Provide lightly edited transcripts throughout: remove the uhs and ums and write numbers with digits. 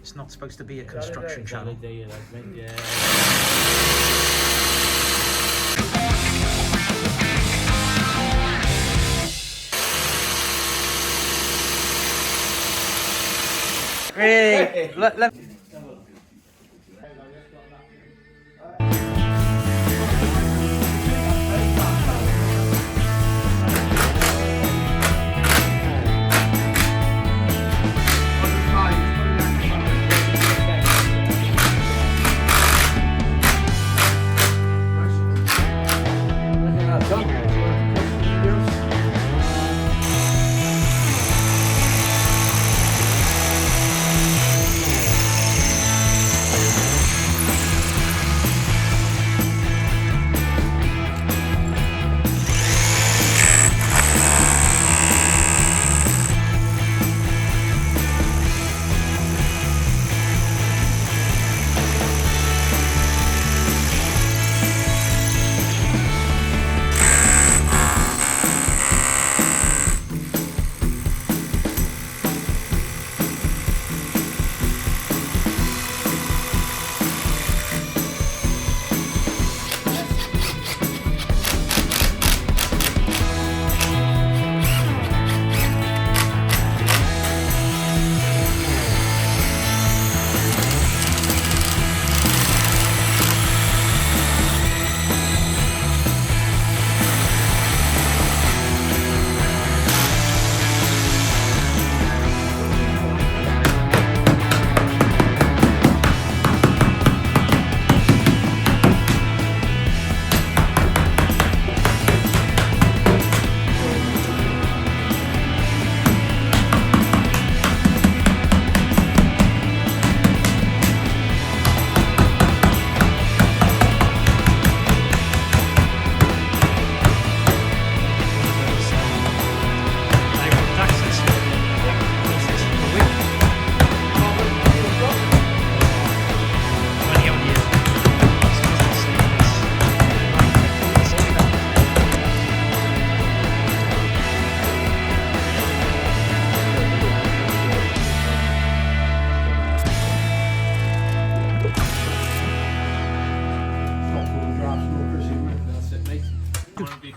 It's not supposed to be a construction channel. Hey, let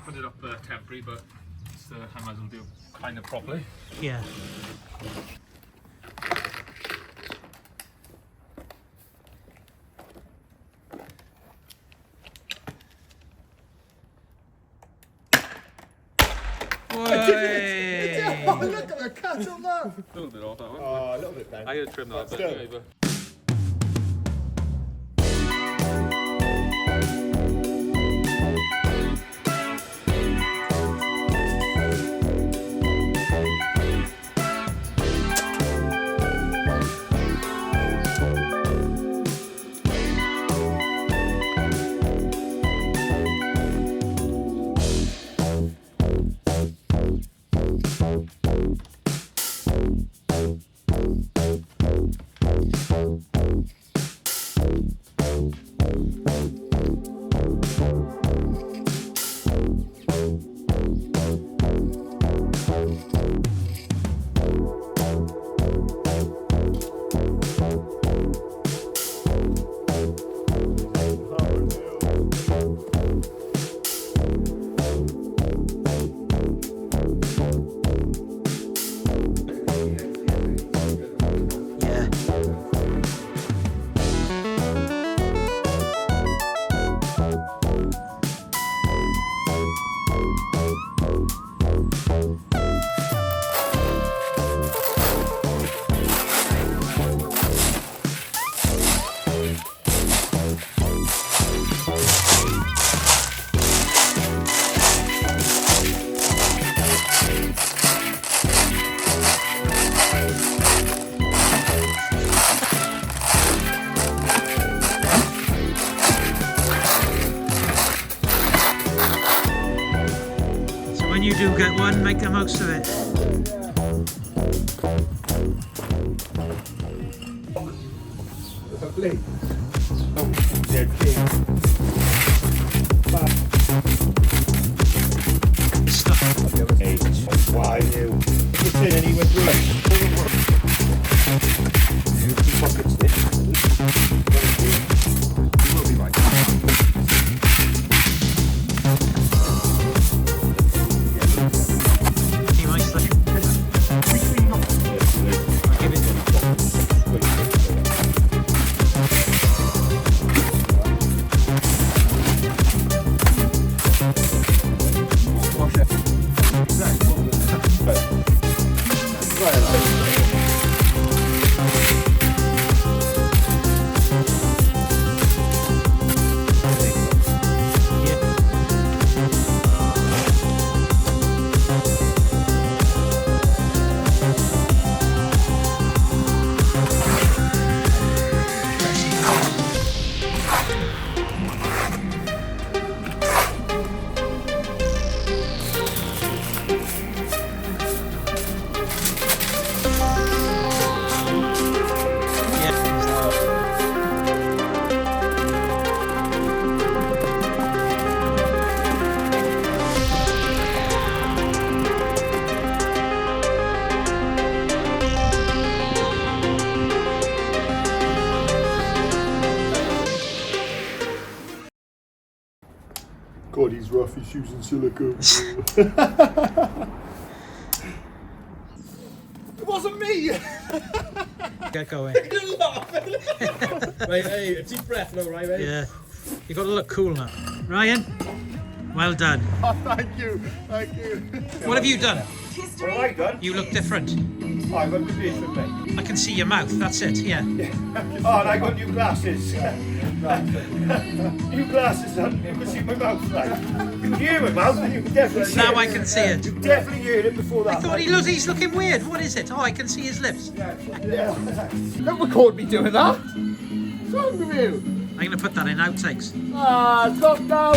put it up temporary, but the hammers will do kind of properly. yeah. Oh, look at the cut on that! A little bit off that one. Oh, a little bit down. I gotta trim that That's bit good. anyway, but When you do get one, make the most of it. Lovely. Oh, dead king. Why you? Just in and he went through it. Fucking God, he's rough. He's using silicone. It wasn't me. Get going. Right, hey, a deep breath now, right, mate? Yeah. You got to look cool now. Ryan, well done. Oh, thank you. Thank you. What have you done? What have I done? You look different. Oh, I got new beard with me. I can see your mouth. That's it. Yeah. Oh, and I got new glasses. New glasses, son. You can see my mouth, right? You can hear my mouth, and you can definitely Now hear I it. can see it. You definitely heard it before that. I thought he's looking weird. What is it? Oh, I can see his lips. Don't record me doing that. What's wrong with you? I'm going to put that in outtakes. Ah, stop now.